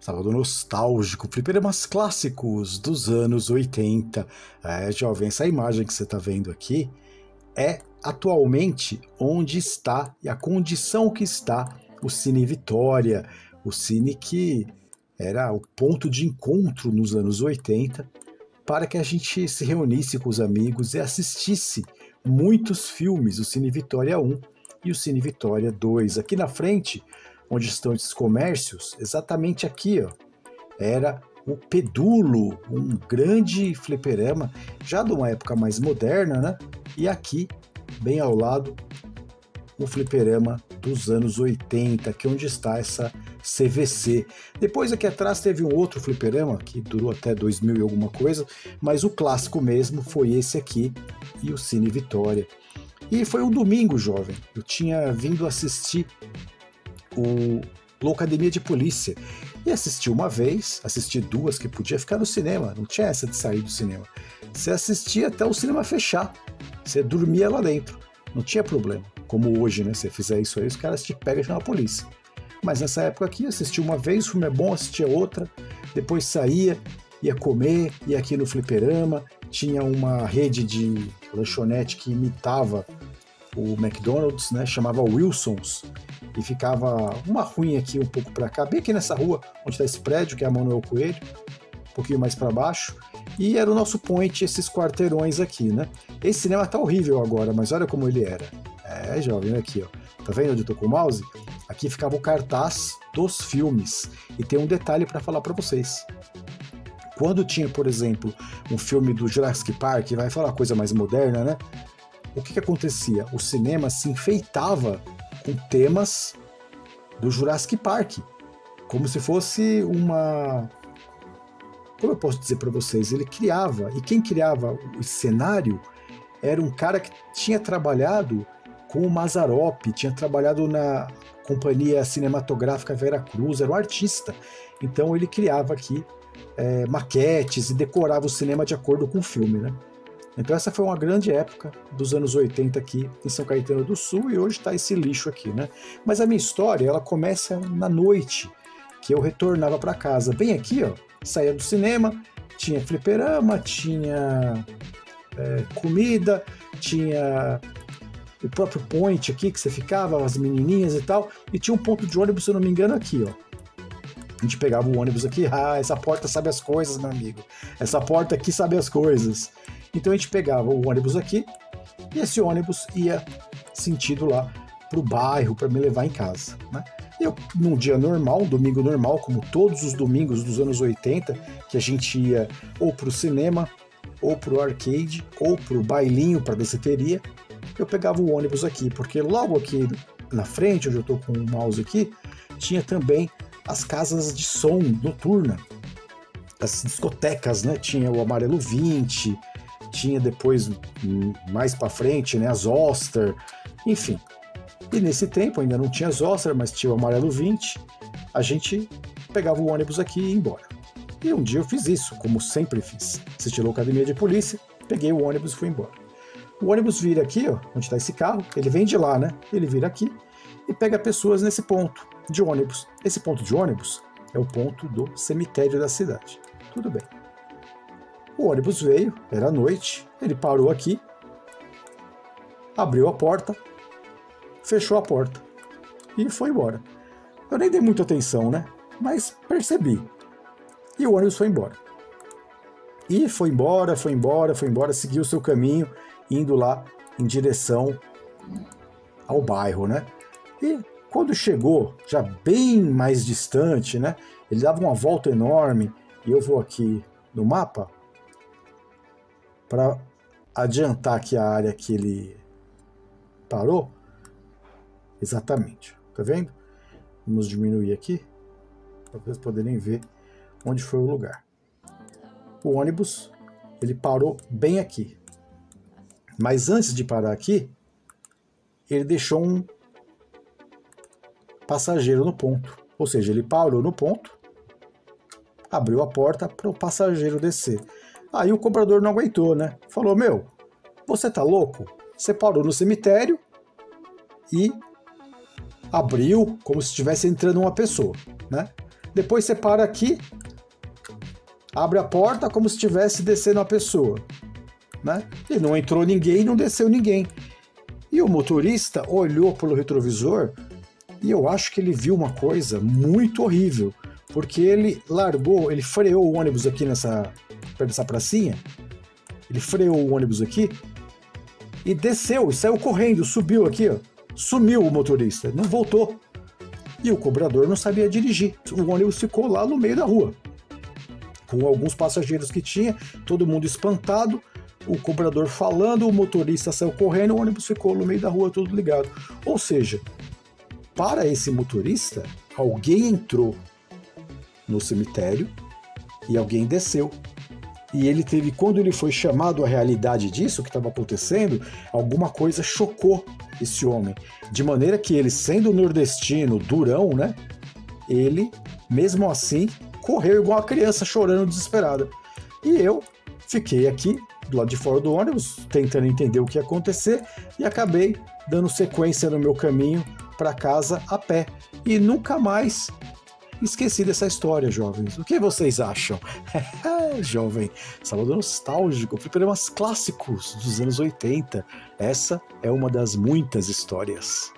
Sábado nostálgico, fliperamas clássicos dos anos 80. Jovem, essa imagem que você está vendo aqui é atualmente onde está e a condição que está o Cine Vitória, o cine que era o ponto de encontro nos anos 80 para que a gente se reunisse com os amigos e assistisse muitos filmes, o Cine Vitória 1 e o Cine Vitória 2. Aqui na frente, onde estão esses comércios, exatamente aqui, ó, era o Pedulo, um grande fliperama, já de uma época mais moderna, né? E aqui, bem ao lado, o fliperama dos anos 80, que é onde está essa CVC. Depois aqui atrás teve um outro fliperama, que durou até 2000 e alguma coisa, mas o clássico mesmo foi esse aqui, e o Cine Vitória. E foi um domingo, jovem, eu tinha vindo assistir o Loucademia de Polícia. E assisti uma vez, assisti duas, que podia ficar no cinema, não tinha essa de sair do cinema. Você assistia até o cinema fechar, você dormia lá dentro, não tinha problema. Como hoje, né? Se você fizer isso aí, os caras te pegam e chamam a polícia. Mas nessa época aqui, assisti uma vez, o filme é bom, assistia outra, depois saía, ia comer, ia aqui no fliperama, tinha uma rede de lanchonete que imitava o McDonald's, né? Chamava Wilson's, e ficava uma ruim aqui, um pouco para cá, bem aqui nessa rua, onde está esse prédio, que é a Manuel Coelho, um pouquinho mais para baixo, e era o nosso point, esses quarteirões aqui, né? Esse cinema tá horrível agora, mas olha como ele era. Jovem, aqui, ó. Tá vendo onde eu tô com o mouse? Aqui ficava o cartaz dos filmes. E tem um detalhe para falar para vocês. Quando tinha, por exemplo, um filme do Jurassic Park, vai falar uma coisa mais moderna, né? O que acontecia? O cinema se enfeitava com temas do Jurassic Park. Como se fosse uma... Como eu posso dizer para vocês? Ele criava, e quem criava o cenário era um cara que tinha trabalhado com o Mazzaropi, tinha trabalhado na Companhia Cinematográfica Vera Cruz, era um artista. Então ele criava aqui maquetes e decorava o cinema de acordo com o filme, né? Então essa foi uma grande época dos anos 80 aqui em São Caetano do Sul, e hoje está esse lixo aqui, né? Mas a minha história, ela começa na noite, que eu retornava para casa. Bem aqui, ó, saía do cinema, tinha fliperama, tinha comida, tinha o próprio point aqui, que você ficava, as menininhas e tal, e tinha um ponto de ônibus, se eu não me engano, aqui, ó. A gente pegava o ônibus aqui, essa porta sabe as coisas, meu amigo. Essa porta aqui sabe as coisas. Então a gente pegava o ônibus aqui, e esse ônibus ia sentido lá pro bairro, para me levar em casa, né? Eu, num dia normal, um domingo normal, como todos os domingos dos anos 80, que a gente ia ou pro cinema, ou pro arcade, ou pro bailinho, pra danceteria, eu pegava o ônibus aqui, porque logo aqui na frente, onde eu tô com o mouse aqui, tinha também as casas de som noturna, as discotecas, né? Tinha o Amarelo 20, tinha depois, mais pra frente, né, as Oster, enfim. E nesse tempo ainda não tinha as Oster, mas tinha o Amarelo 20, a gente pegava o ônibus aqui e ia embora. E um dia eu fiz isso, como sempre fiz. Assisti a Academia de Polícia, peguei o ônibus e fui embora. O ônibus vira aqui, ó, onde está esse carro, ele vem de lá, né? Ele vira aqui e pega pessoas nesse ponto de ônibus. Esse ponto de ônibus é o ponto do cemitério da cidade. Tudo bem. O ônibus veio, era noite, ele parou aqui, abriu a porta, fechou a porta e foi embora. Eu nem dei muita atenção, né? Mas percebi. E o ônibus foi embora. E foi embora, seguiu o seu caminho, indo lá em direção ao bairro, né? E quando chegou, já bem mais distante, né? Ele dava uma volta enorme, e eu vou aqui no mapa para adiantar aqui a área que ele parou. Exatamente, tá vendo? Vamos diminuir aqui, para vocês poderem ver onde foi o lugar. O ônibus, ele parou bem aqui. Mas antes de parar aqui, ele deixou um passageiro no ponto. Ou seja, ele parou no ponto, abriu a porta para o passageiro descer. Aí o cobrador não aguentou, né? Falou, meu, você tá louco? Você parou no cemitério e abriu como se estivesse entrando uma pessoa, né? Depois você para aqui, abre a porta como se estivesse descendo a pessoa, né? E não entrou ninguém, não desceu ninguém. E o motorista olhou pelo retrovisor e eu acho que ele viu uma coisa muito horrível, porque ele freou o ônibus aqui perto dessa pracinha, ele freou o ônibus aqui e desceu, e saiu correndo, subiu aqui, ó, sumiu o motorista, não voltou. E o cobrador não sabia dirigir, o ônibus ficou lá no meio da rua, com alguns passageiros que tinha, todo mundo espantado, o cobrador falando, o motorista saiu correndo, o ônibus ficou no meio da rua, tudo ligado. Ou seja, para esse motorista, alguém entrou no cemitério e alguém desceu. E ele teve, quando ele foi chamado à realidade disso, que estava acontecendo, alguma coisa chocou esse homem. De maneira que ele, sendo nordestino, durão, né? Ele, mesmo assim, correu igual uma criança, chorando, desesperada. E eu fiquei aqui, do lado de fora do ônibus, tentando entender o que ia acontecer, e acabei dando sequência no meu caminho para casa a pé. E nunca mais esqueci dessa história, jovens. O que vocês acham? Jovem, sábado nostálgico, fliperamas clássicos dos anos 80. Essa é uma das muitas histórias.